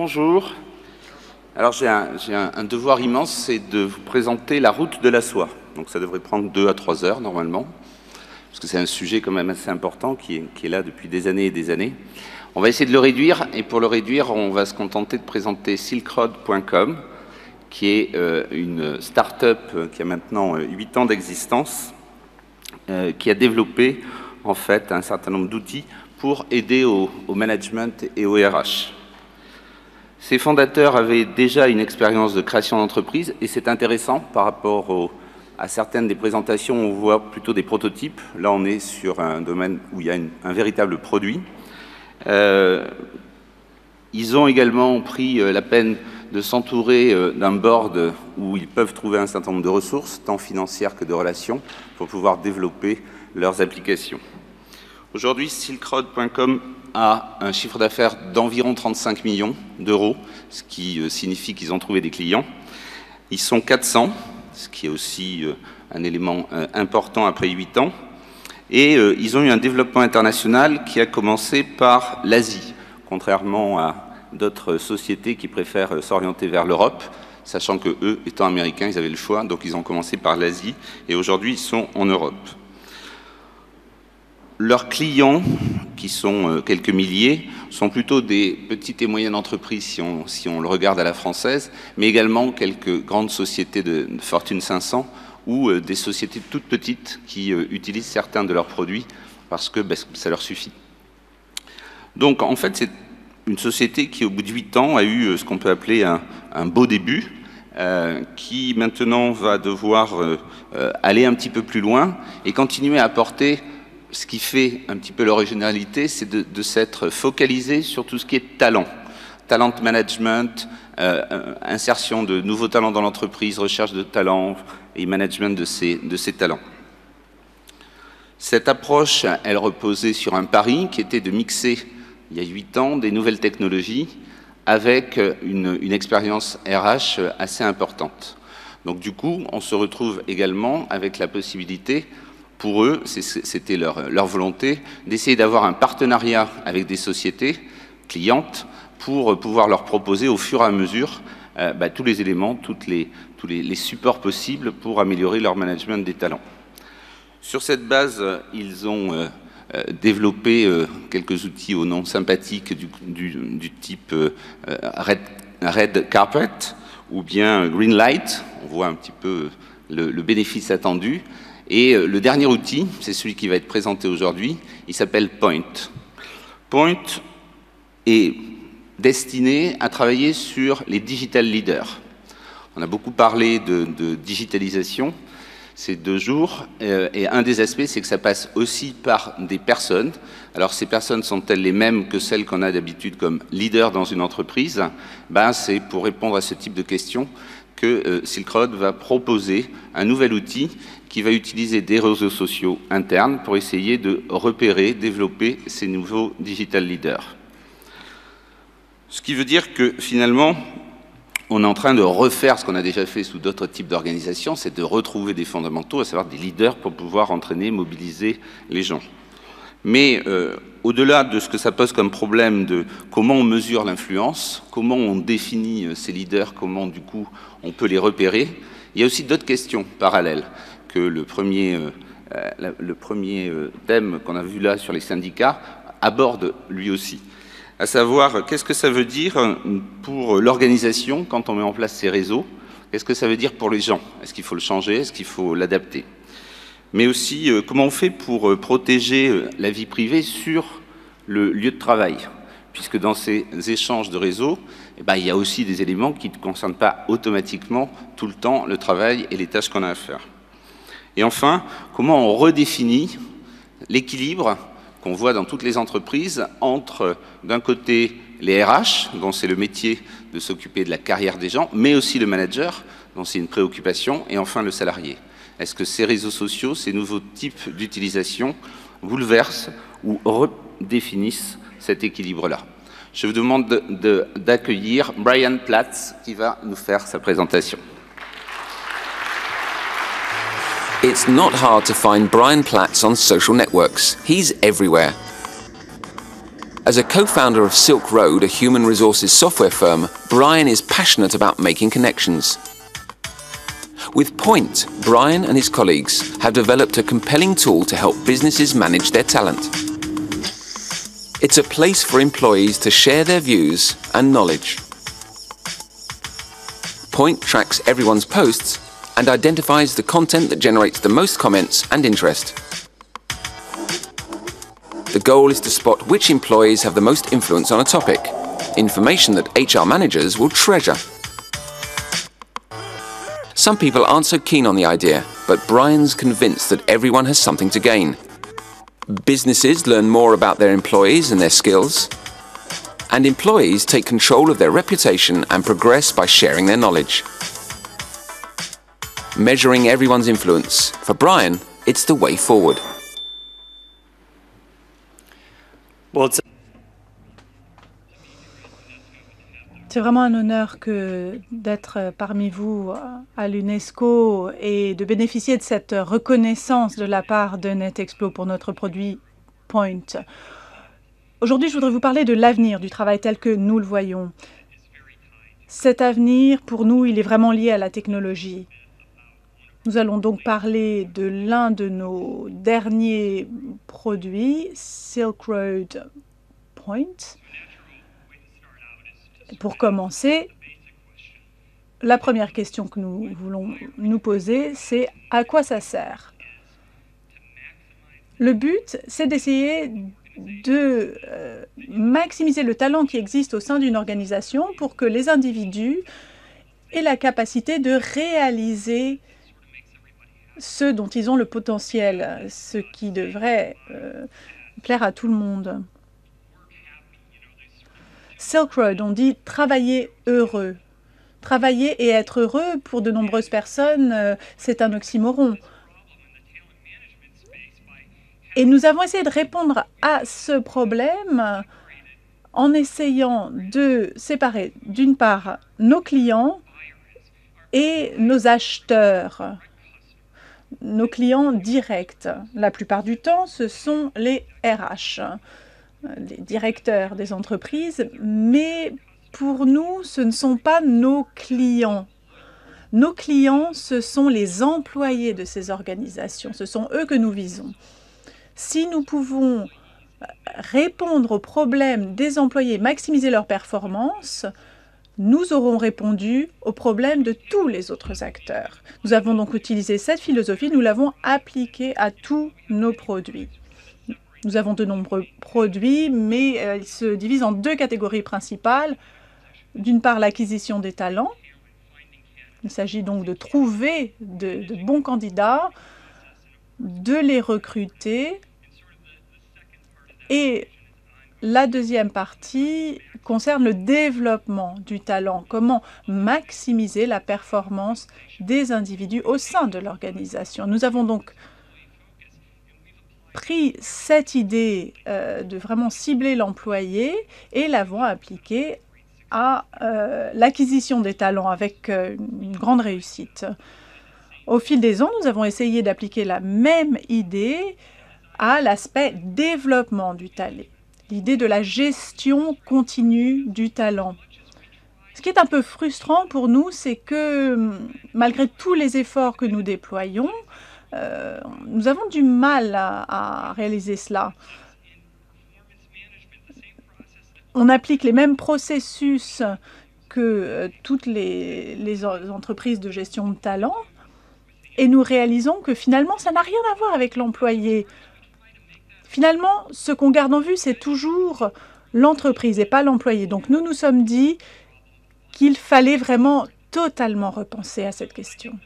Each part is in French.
Bonjour. Alors j'ai un devoir immense, c'est de vous présenter la route de la soie. Donc ça devrait prendre 2 à 3 heures normalement, parce que c'est un sujet quand même assez important qui est là depuis des années et des années. On va essayer de le réduire, et pour le réduire, on va se contenter de présenter silkroad.com, qui est une start-up qui a maintenant 8 ans d'existence, qui a développé en fait un certain nombre d'outils pour aider au management et au RH. Ces fondateurs avaient déjà une expérience de création d'entreprise, et c'est intéressant par rapport à certaines des présentations, on voit plutôt des prototypes. Là, on est sur un domaine où il y a un véritable produit. Ils ont également pris la peine de s'entourer d'un board où ils peuvent trouver un certain nombre de ressources, tant financières que de relations, pour pouvoir développer leurs applications. Aujourd'hui, silkroad.com a un chiffre d'affaires d'environ 35 millions d'euros, ce qui signifie qu'ils ont trouvé des clients. Ils sont 400, ce qui est aussi un élément important après 8 ans. Et ils ont eu un développement international qui a commencé par l'Asie, contrairement à d'autres sociétés qui préfèrent s'orienter vers l'Europe, sachant que eux, étant américains, ils avaient le choix, donc ils ont commencé par l'Asie, et aujourd'hui ils sont en Europe. Leurs clients, qui sont quelques milliers, sont plutôt des petites et moyennes entreprises si on le regarde à la française, mais également quelques grandes sociétés de Fortune 500 ou des sociétés toutes petites qui utilisent certains de leurs produits parce que ça leur suffit. Donc en fait, c'est une société qui, au bout de 8 ans, a eu ce qu'on peut appeler un beau début, qui maintenant va devoir aller un petit peu plus loin et continuer à apporter. Ce qui fait un petit peu l'originalité, c'est de s'être focalisé sur tout ce qui est talent management, insertion de nouveaux talents dans l'entreprise, recherche de talents et management de ces talents. Cette approche, elle reposait sur un pari qui était de mixer, il y a 8 ans, des nouvelles technologies avec une expérience RH assez importante. Donc du coup, on se retrouve également avec la possibilité. Pour eux, c'était leur volonté d'essayer d'avoir un partenariat avec des sociétés clientes pour pouvoir leur proposer au fur et à mesure tous les éléments, tous les supports possibles pour améliorer leur management des talents. Sur cette base, ils ont développé quelques outils au nom sympathique du type Red Carpet ou bien Green Light. On voit un petit peu le bénéfice attendu. Et le dernier outil, c'est celui qui va être présenté aujourd'hui, il s'appelle Point. Point est destiné à travailler sur les digital leaders. On a beaucoup parlé de digitalisation ces 2 jours, et un des aspects, c'est que ça passe aussi par des personnes. Alors ces personnes sont-elles les mêmes que celles qu'on a d'habitude comme leaders dans une entreprise? C'est pour répondre à ce type de questions que Silkroad va proposer un nouvel outil qui va utiliser des réseaux sociaux internes pour essayer de repérer, développer ces nouveaux digital leaders. Ce qui veut dire que finalement, on est en train de refaire ce qu'on a déjà fait sous d'autres types d'organisations, c'est de retrouver des fondamentaux, à savoir des leaders pour pouvoir entraîner, mobiliser les gens. Mais au-delà de ce que ça pose comme problème de comment on mesure l'influence, comment on définit ces leaders, comment du coup on peut les repérer, il y a aussi d'autres questions parallèles que le premier thème qu'on a vu là sur les syndicats aborde lui aussi. À savoir, qu'est-ce que ça veut dire pour l'organisation quand on met en place ces réseaux? Qu'est-ce que ça veut dire pour les gens? Est-ce qu'il faut le changer? Est-ce qu'il faut l'adapter? Mais aussi, comment on fait pour protéger la vie privée sur le lieu de travail? Puisque dans ces échanges de réseaux, il y a aussi des éléments qui ne concernent pas automatiquement tout le temps le travail et les tâches qu'on a à faire. Et enfin, comment on redéfinit l'équilibre qu'on voit dans toutes les entreprises entre, d'un côté, les RH, dont c'est le métier de s'occuper de la carrière des gens, mais aussi le manager, dont c'est une préoccupation, et enfin le salarié. Est-ce que ces réseaux sociaux, ces nouveaux types d'utilisation bouleversent ou redéfinissent cet équilibre-là? Je vous demande d'accueillir Brian Platz qui va nous faire sa présentation. It's not hard to find Brian Platz on social networks. He's everywhere. As a co-founder of Silk Road, a human resources software firm, Brian is passionate about making connections. With Point, Brian and his colleagues have developed a compelling tool to help businesses manage their talent. It's a place for employees to share their views and knowledge. Point tracks everyone's posts and identifies the content that generates the most comments and interest. The goal is to spot which employees have the most influence on a topic, information that HR managers will treasure. Some people aren't so keen on the idea, but Brian's convinced that everyone has something to gain. Businesses learn more about their employees and their skills, and employees take control of their reputation and progress by sharing their knowledge. Measuring everyone's influence, for Brian, it's the way forward. Well, c'est vraiment un honneur d'être parmi vous à l'UNESCO et de bénéficier de cette reconnaissance de la part de NetExplo pour notre produit Point. Aujourd'hui, je voudrais vous parler de l'avenir du travail tel que nous le voyons. Cet avenir, pour nous, il est vraiment lié à la technologie. Nous allons donc parler de l'un de nos derniers produits, Silk Road Point. Pour commencer, la première question que nous voulons nous poser, c'est à quoi ça sert? Le but, c'est d'essayer de maximiser le talent qui existe au sein d'une organisation pour que les individus aient la capacité de réaliser ce dont ils ont le potentiel, ce qui devrait plaire à tout le monde. Silk Road, on dit travailler heureux. Travailler et être heureux, pour de nombreuses personnes, c'est un oxymoron. Et nous avons essayé de répondre à ce problème en essayant de séparer, d'une part, nos clients et nos acheteurs, nos clients directs. La plupart du temps, ce sont les RH, les directeurs des entreprises, mais pour nous, ce ne sont pas nos clients. Nos clients, ce sont les employés de ces organisations, ce sont eux que nous visons. Si nous pouvons répondre aux problèmes des employés, maximiser leur performance, nous aurons répondu aux problèmes de tous les autres acteurs. Nous avons donc utilisé cette philosophie, nous l'avons appliquée à tous nos produits. Nous avons de nombreux produits, mais ils se divisent en deux catégories principales. D'une part, l'acquisition des talents. Il s'agit donc de trouver de bons candidats, de les recruter. Et la deuxième partie concerne le développement du talent. Comment maximiser la performance des individus au sein de l'organisation. Nous avons donc pris cette idée de vraiment cibler l'employé et l'avons appliquée à l'acquisition des talents avec une grande réussite. Au fil des ans, nous avons essayé d'appliquer la même idée à l'aspect développement du talent, l'idée de la gestion continue du talent. Ce qui est un peu frustrant pour nous, c'est que malgré tous les efforts que nous déployons, nous avons du mal à réaliser cela. On applique les mêmes processus que toutes les entreprises de gestion de talent et nous réalisons que finalement, ça n'a rien à voir avec l'employé. Finalement, ce qu'on garde en vue, c'est toujours l'entreprise et pas l'employé. Donc nous nous sommes dit qu'il fallait vraiment totalement repenser à cette question.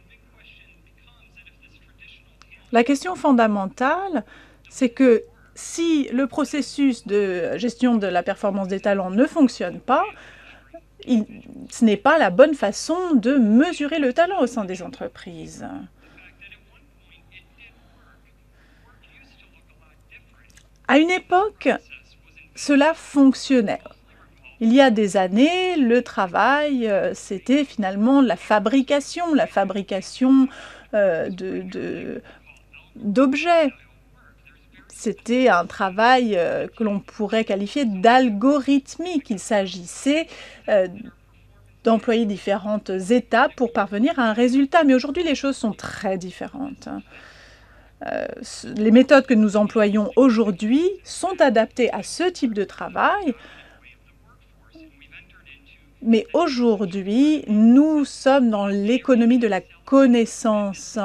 La question fondamentale, c'est que si le processus de gestion de la performance des talents ne fonctionne pas, ce n'est pas la bonne façon de mesurer le talent au sein des entreprises. À une époque, cela fonctionnait. Il y a des années, le travail, c'était finalement la fabrication d'objets. C'était un travail que l'on pourrait qualifier d'algorithmique. Il s'agissait d'employer différentes étapes pour parvenir à un résultat. Mais aujourd'hui, les choses sont très différentes. Les méthodes que nous employons aujourd'hui sont adaptées à ce type de travail. Mais aujourd'hui, nous sommes dans l'économie de la connaissance.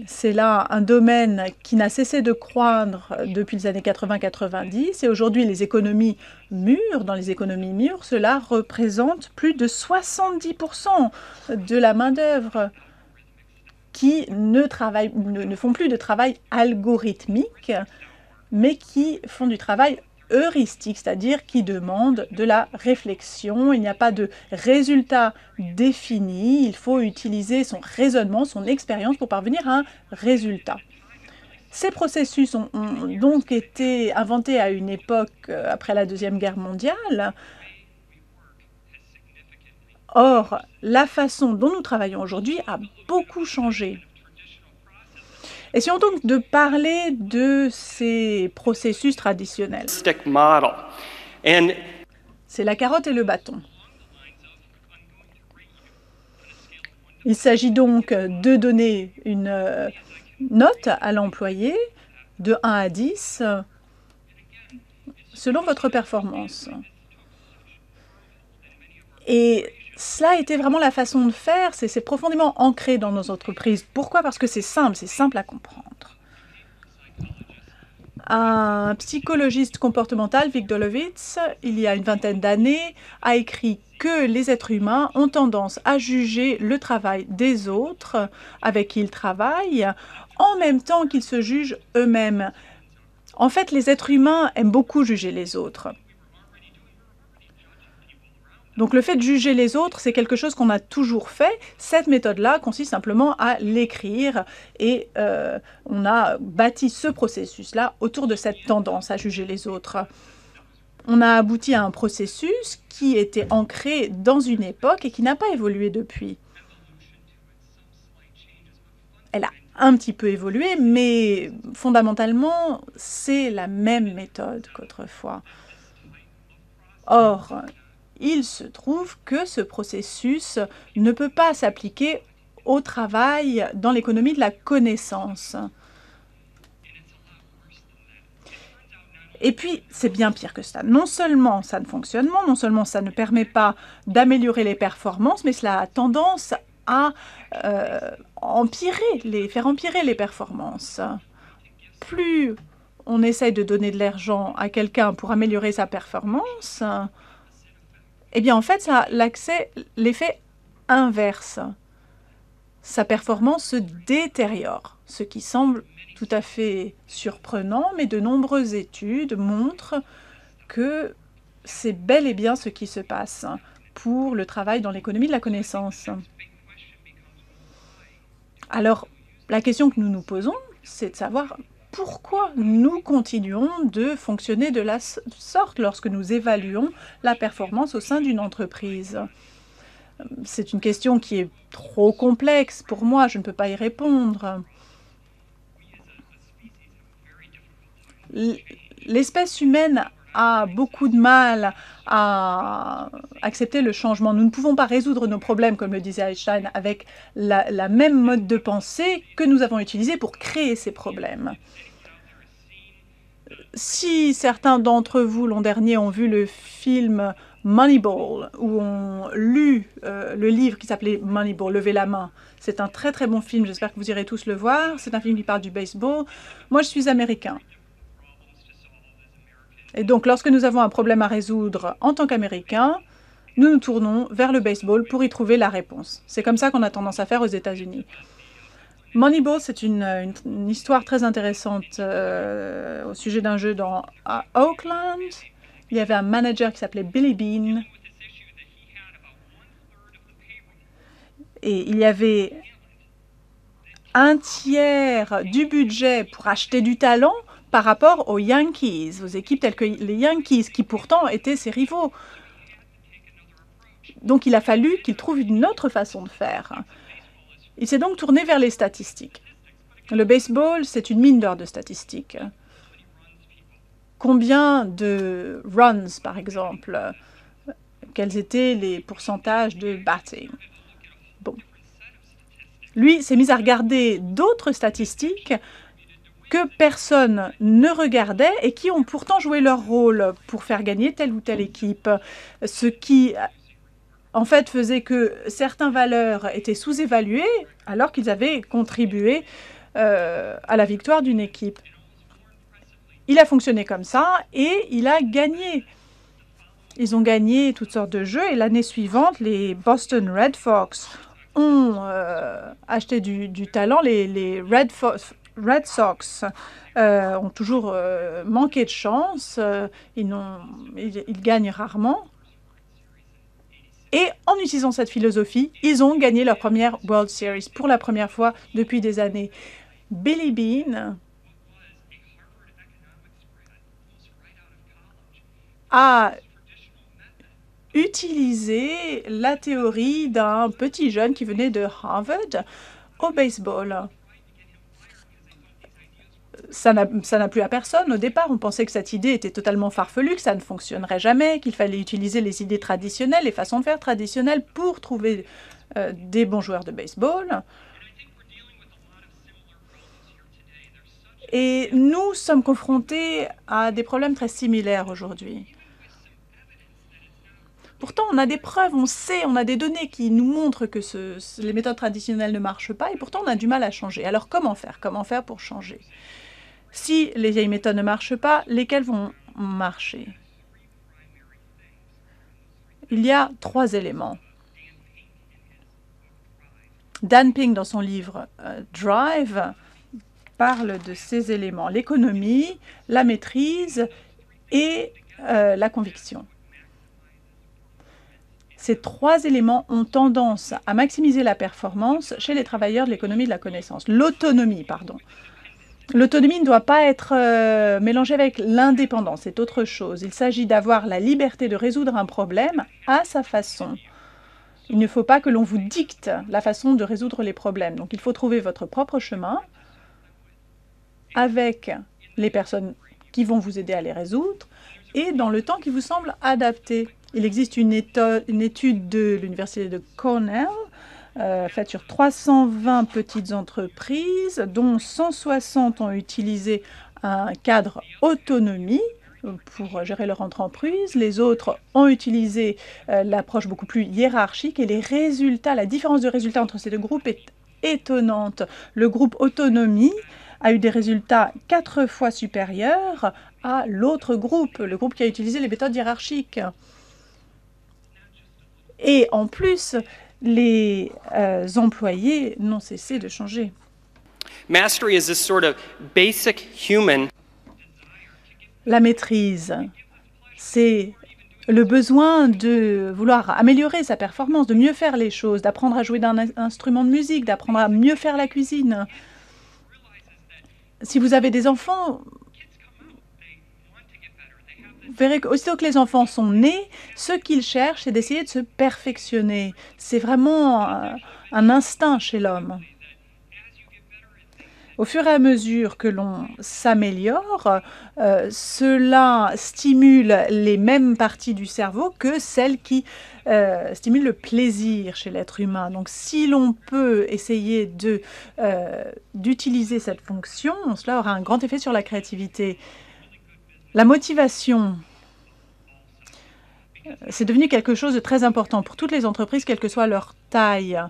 C'est là un domaine qui n'a cessé de croître depuis les années 80-90. Et aujourd'hui, les économies mûres, dans les économies mûres, cela représente plus de 70% de la main-d'œuvre qui ne font plus de travail algorithmique, mais qui font du travail heuristique, c'est-à-dire qui demande de la réflexion. Il n'y a pas de résultat défini. Il faut utiliser son raisonnement, son expérience pour parvenir à un résultat. Ces processus ont donc été inventés à une époque après la Deuxième Guerre mondiale. Or, la façon dont nous travaillons aujourd'hui a beaucoup changé. Essayons donc de parler de ces processus traditionnels. C'est la carotte et le bâton. Il s'agit donc de donner une note à l'employé de 1 à 10 selon votre performance. Et cela a été vraiment la façon de faire, c'est profondément ancré dans nos entreprises. Pourquoi? Parce que c'est simple à comprendre. Un psychologiste comportemental, Vic Dolowitz, il y a une vingtaine d'années, a écrit que les êtres humains ont tendance à juger le travail des autres avec qui ils travaillent, en même temps qu'ils se jugent eux-mêmes. En fait, les êtres humains aiment beaucoup juger les autres. Donc le fait de juger les autres, c'est quelque chose qu'on a toujours fait. Cette méthode-là consiste simplement à l'écrire et on a bâti ce processus-là autour de cette tendance à juger les autres. On a abouti à un processus qui était ancré dans une époque et qui n'a pas évolué depuis. Elle a un petit peu évolué, mais fondamentalement, c'est la même méthode qu'autrefois. Or, il se trouve que ce processus ne peut pas s'appliquer au travail dans l'économie de la connaissance. Et puis, c'est bien pire que ça. Non seulement ça ne fonctionne pas, non seulement ça ne permet pas d'améliorer les performances, mais cela a tendance à faire empirer les performances. Plus on essaye de donner de l'argent à quelqu'un pour améliorer sa performance, eh bien, en fait, ça a l'effet inverse. Sa performance se détériore, ce qui semble tout à fait surprenant, mais de nombreuses études montrent que c'est bel et bien ce qui se passe pour le travail dans l'économie de la connaissance. Alors, la question que nous nous posons, c'est de savoir pourquoi nous continuons de fonctionner de la sorte lorsque nous évaluons la performance au sein d'une entreprise. C'est une question qui est trop complexe pour moi, je ne peux pas y répondre. L'espèce humaine a beaucoup de mal à accepter le changement. Nous ne pouvons pas résoudre nos problèmes, comme le disait Einstein, avec la même mode de pensée que nous avons utilisé pour créer ces problèmes. Si certains d'entre vous, l'an dernier, ont vu le film Moneyball, ou ont lu le livre qui s'appelait Moneyball, Levez la main, c'est un très très bon film, j'espère que vous irez tous le voir. C'est un film qui parle du baseball. Moi, je suis américain. Et donc, lorsque nous avons un problème à résoudre en tant qu'Américains, nous nous tournons vers le baseball pour y trouver la réponse. C'est comme ça qu'on a tendance à faire aux États-Unis. Moneyball, c'est une histoire très intéressante au sujet d'un jeu à Oakland. Il y avait un manager qui s'appelait Billy Beane. Et il y avait un tiers du budget pour acheter du talent par rapport aux Yankees, aux équipes telles que les Yankees, qui pourtant étaient ses rivaux. Donc il a fallu qu'il trouve une autre façon de faire. Il s'est donc tourné vers les statistiques. Le baseball, c'est une mine d'or de statistiques. Combien de runs, par exemple? Quels étaient les pourcentages de batting? Bon. Lui s'est mis à regarder d'autres statistiques que personne ne regardait et qui ont pourtant joué leur rôle pour faire gagner telle ou telle équipe. Ce qui, en fait, faisait que certaines valeurs étaient sous-évaluées alors qu'ils avaient contribué à la victoire d'une équipe. Il a fonctionné comme ça et il a gagné. Ils ont gagné toutes sortes de jeux et l'année suivante, les Boston Red Sox ont acheté du talent. Les Red Sox ont toujours manqué de chance. Ils gagnent rarement. Et en utilisant cette philosophie, ils ont gagné leur première World Series pour la première fois depuis des années. Billy Beane a utilisé la théorie d'un petit jeune qui venait de Harvard au baseball. Ça n'a plu à personne. Au départ, on pensait que cette idée était totalement farfelue, que ça ne fonctionnerait jamais, qu'il fallait utiliser les idées traditionnelles, les façons de faire traditionnelles pour trouver des bons joueurs de baseball. Et nous sommes confrontés à des problèmes très similaires aujourd'hui. Pourtant, on a des preuves, on sait, on a des données qui nous montrent que les méthodes traditionnelles ne marchent pas et pourtant on a du mal à changer. Alors comment faire? Comment faire pour changer? Si les vieilles méthodes ne marchent pas, lesquelles vont marcher? Il y a 3 éléments. Dan Pink, dans son livre Drive, parle de ces éléments: l'économie, la maîtrise et la conviction. Ces 3 éléments ont tendance à maximiser la performance chez les travailleurs de l'économie de la connaissance. L'autonomie, pardon. L'autonomie ne doit pas être mélangée avec l'indépendance, c'est autre chose. Il s'agit d'avoir la liberté de résoudre un problème à sa façon. Il ne faut pas que l'on vous dicte la façon de résoudre les problèmes. Donc il faut trouver votre propre chemin avec les personnes qui vont vous aider à les résoudre et dans le temps qui vous semble adapté. Il existe une étude de l'université de Cornell faite sur 320 petites entreprises, dont 160 ont utilisé un cadre autonomie pour gérer leur entreprise. Les autres ont utilisé l'approche beaucoup plus hiérarchique et les résultats, la différence de résultats entre ces deux groupes est étonnante. Le groupe autonomie a eu des résultats 4 fois supérieurs à l'autre groupe, le groupe qui a utilisé les méthodes hiérarchiques. Et en plus, les employés n'ont cessé de changer. Mastery is this sort of basic human. La maîtrise, c'est le besoin de vouloir améliorer sa performance, de mieux faire les choses, d'apprendre à jouer d'un instrument de musique, d'apprendre à mieux faire la cuisine. Si vous avez des enfants, vous verrez qu'aussitôt que les enfants sont nés, ce qu'ils cherchent, c'est d'essayer de se perfectionner. C'est vraiment un instinct chez l'homme. Au fur et à mesure que l'on s'améliore, cela stimule les mêmes parties du cerveau que celles qui stimulent le plaisir chez l'être humain. Donc si l'on peut essayer d'utiliser cette fonction, cela aura un grand effet sur la créativité. La motivation, c'est devenu quelque chose de très important pour toutes les entreprises, quelle que soit leur taille.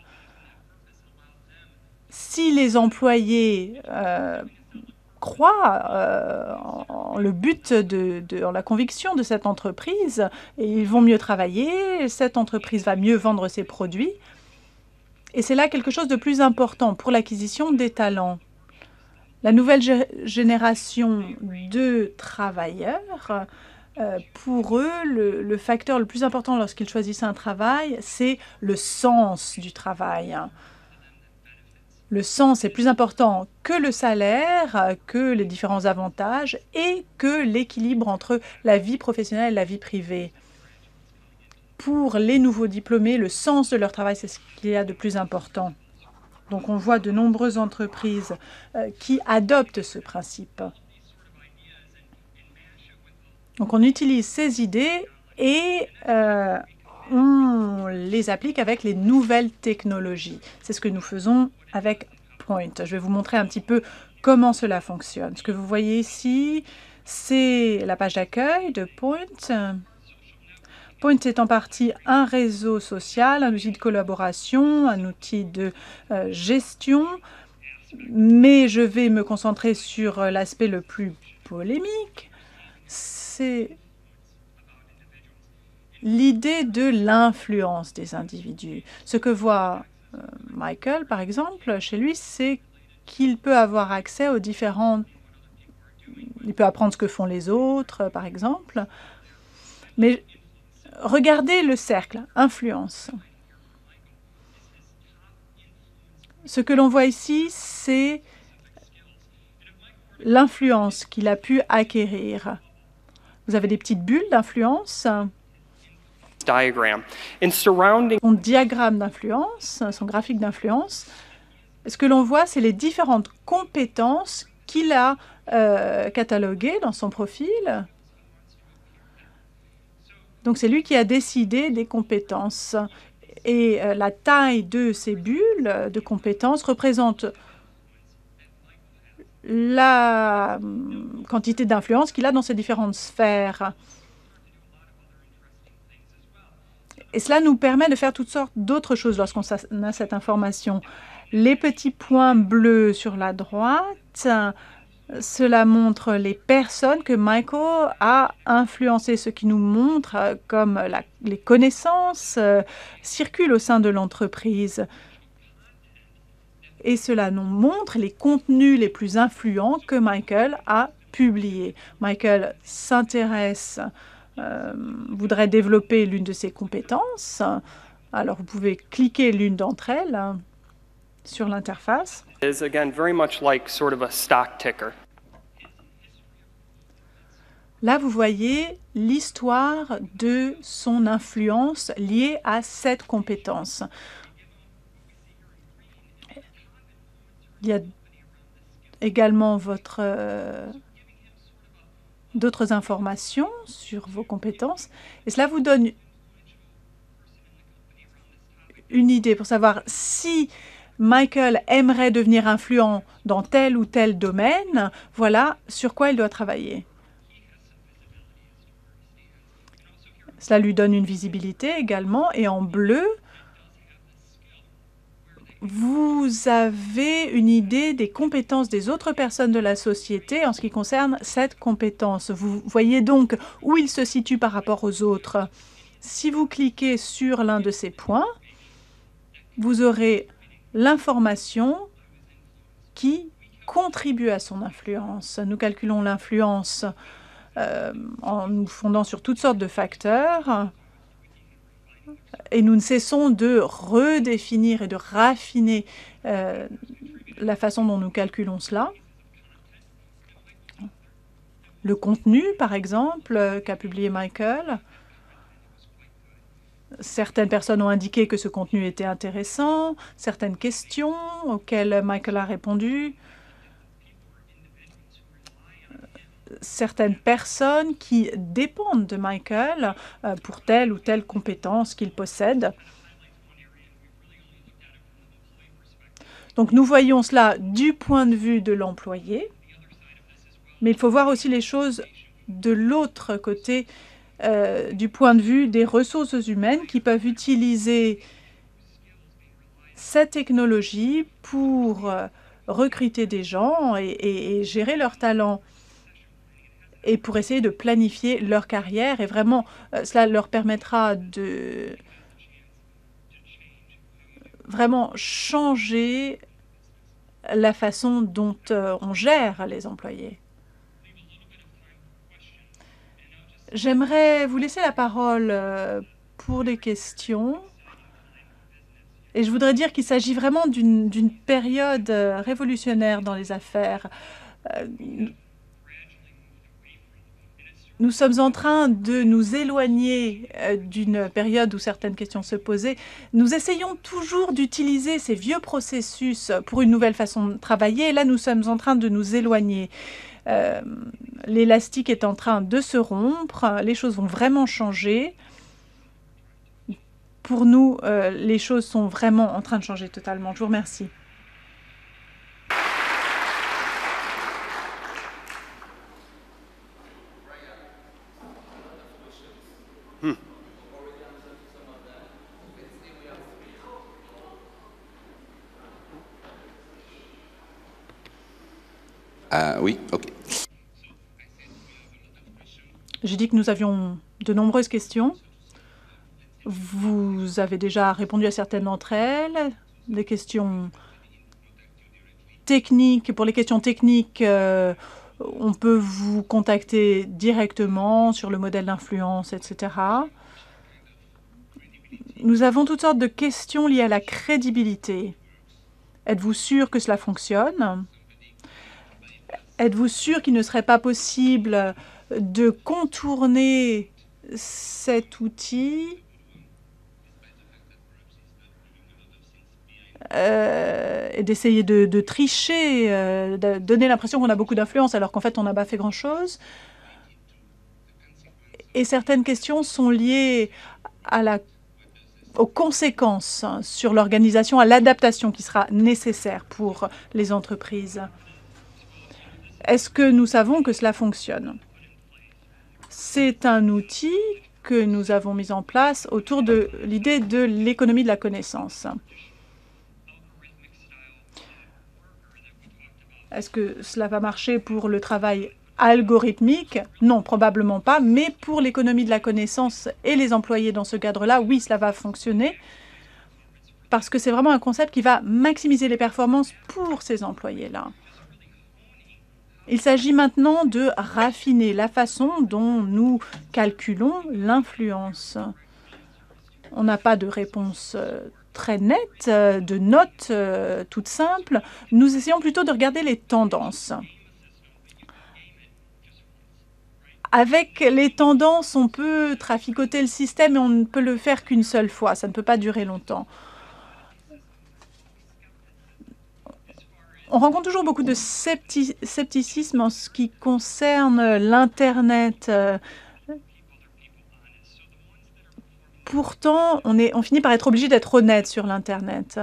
Si les employés croient en le but, en la conviction de cette entreprise, et ils vont mieux travailler, cette entreprise va mieux vendre ses produits. Et c'est là quelque chose de plus important pour l'acquisition des talents. La nouvelle génération de travailleurs, pour eux, le facteur le plus important lorsqu'ils choisissent un travail, c'est le sens du travail. Le sens est plus important que le salaire, que les différents avantages et que l'équilibre entre la vie professionnelle et la vie privée. Pour les nouveaux diplômés, le sens de leur travail, c'est ce qu'il y a de plus important. Donc on voit de nombreuses entreprises qui adoptent ce principe. Donc on utilise ces idées et on les applique avec les nouvelles technologies. C'est ce que nous faisons avec Point. Je vais vous montrer un petit peu comment cela fonctionne. Ce que vous voyez ici, c'est la page d'accueil de Point. Point est en partie un réseau social, un outil de collaboration, un outil de gestion, mais je vais me concentrer sur l'aspect le plus polémique. C'est l'idée de l'influence des individus. Ce que voit Michael, par exemple, chez lui, c'est qu'il peut avoir accès aux différents... Il peut apprendre ce que font les autres, par exemple. Mais regardez le cercle, influence. Ce que l'on voit ici, c'est l'influence qu'il a pu acquérir. Vous avez des petites bulles d'influence. Son diagramme d'influence, son graphique d'influence. Ce que l'on voit, c'est les différentes compétences qu'il a cataloguées dans son profil. Donc, c'est lui qui a décidé des compétences. Et la taille de ces bulles de compétences représente la quantité d'influence qu'il a dans ces différentes sphères. Et cela nous permet de faire toutes sortes d'autres choses lorsqu'on a cette information. Les petits points bleus sur la droite, cela montre les personnes que Michael a influencées, ce qui nous montre comme les connaissances circulent au sein de l'entreprise. Et cela nous montre les contenus les plus influents que Michael a publiés. Michael s'intéresse, voudrait développer l'une de ses compétences. Alors, vous pouvez cliquer l'une d'entre elles sur l'interface. Là, vous voyez l'histoire de son influence liée à cette compétence. Il y a également d'autres informations sur vos compétences. Et cela vous donne une idée pour savoir si Michael aimerait devenir influent dans tel ou tel domaine. Voilà sur quoi il doit travailler. Cela lui donne une visibilité également. Et en bleu, vous avez une idée des compétences des autres personnes de la société en ce qui concerne cette compétence. Vous voyez donc où il se situe par rapport aux autres. Si vous cliquez sur l'un de ces points, vous aurez l'information qui contribue à son influence. Nous calculons l'influence en nous fondant sur toutes sortes de facteurs. Et nous ne cessons de redéfinir et de raffiner la façon dont nous calculons cela. Le contenu, par exemple, qu'a publié Michael. Certaines personnes ont indiqué que ce contenu était intéressant, certaines questions auxquelles Michael a répondu. Certaines personnes qui dépendent de Michael pour telle ou telle compétence qu'il possède. Donc nous voyons cela du point de vue de l'employé, mais il faut voir aussi les choses de l'autre côté, du point de vue des ressources humaines qui peuvent utiliser cette technologie pour recruter des gens et gérer leurs talents. Et pour essayer de planifier leur carrière. Et vraiment, cela leur permettra de vraiment changer la façon dont on gère les employés. J'aimerais vous laisser la parole pour les questions. Et je voudrais dire qu'il s'agit vraiment d'une période révolutionnaire dans les affaires. Nous sommes en train de nous éloigner d'une période où certaines questions se posaient. Nous essayons toujours d'utiliser ces vieux processus pour une nouvelle façon de travailler. Et là, nous sommes en train de nous éloigner. L'élastique est en train de se rompre. Les choses vont vraiment changer. Pour nous, les choses sont vraiment en train de changer totalement. Je vous remercie. Oui, ok. J'ai dit que nous avions de nombreuses questions. Vous avez déjà répondu à certaines d'entre elles. Des questions techniques. Pour les questions techniques, on peut vous contacter directement sur le modèle d'influence, etc. Nous avons toutes sortes de questions liées à la crédibilité. Êtes-vous sûr que cela fonctionne? Êtes-vous sûr qu'il ne serait pas possible de contourner cet outil et d'essayer de tricher, de donner l'impression qu'on a beaucoup d'influence alors qu'en fait on n'a pas fait grand-chose? Et certaines questions sont liées aux conséquences sur l'organisation, à l'adaptation qui sera nécessaire pour les entreprises. Est-ce que nous savons que cela fonctionne? C'est un outil que nous avons mis en place autour de l'idée de l'économie de la connaissance. Est-ce que cela va marcher pour le travail algorithmique? Non, probablement pas. Mais pour l'économie de la connaissance et les employés dans ce cadre-là, oui, cela va fonctionner. Parce que c'est vraiment un concept qui va maximiser les performances pour ces employés-là. Il s'agit maintenant de raffiner la façon dont nous calculons l'influence. On n'a pas de réponse très nette, de notes toutes simples. Nous essayons plutôt de regarder les tendances. Avec les tendances, on peut traficoter le système et on ne peut le faire qu'une seule fois. Ça ne peut pas durer longtemps. On rencontre toujours beaucoup de scepticisme en ce qui concerne l'Internet. Pourtant, on finit par être obligé d'être honnête sur l'Internet.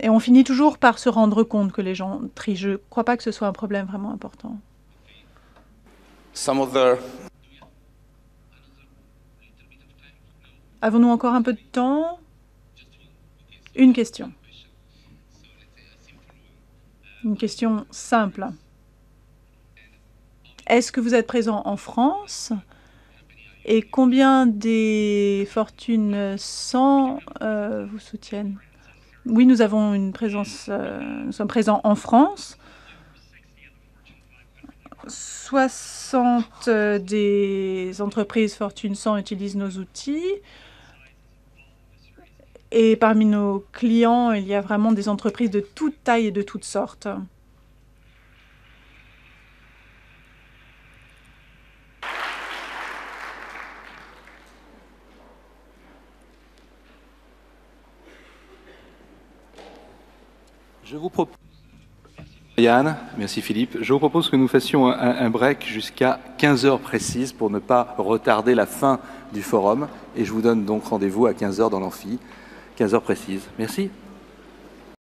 Et on finit toujours par se rendre compte que les gens trient. Je ne crois pas que ce soit un problème vraiment important. Avons-nous encore un peu de temps? Une question. Une question simple. Est-ce que vous êtes présent en France? Et combien des Fortune 100 vous soutiennent? Oui, nous avons une présence, nous sommes présents en France. 60 des entreprises Fortune 100 utilisent nos outils. Et parmi nos clients, il y a vraiment des entreprises de toute taille et de toutes sortes. Je vous propose, Yann, merci Philippe, je vous propose que nous fassions un break jusqu'à 15 heures précises pour ne pas retarder la fin du forum. Et je vous donne donc rendez-vous à 15 heures dans l'amphi, 15 heures précises. Merci.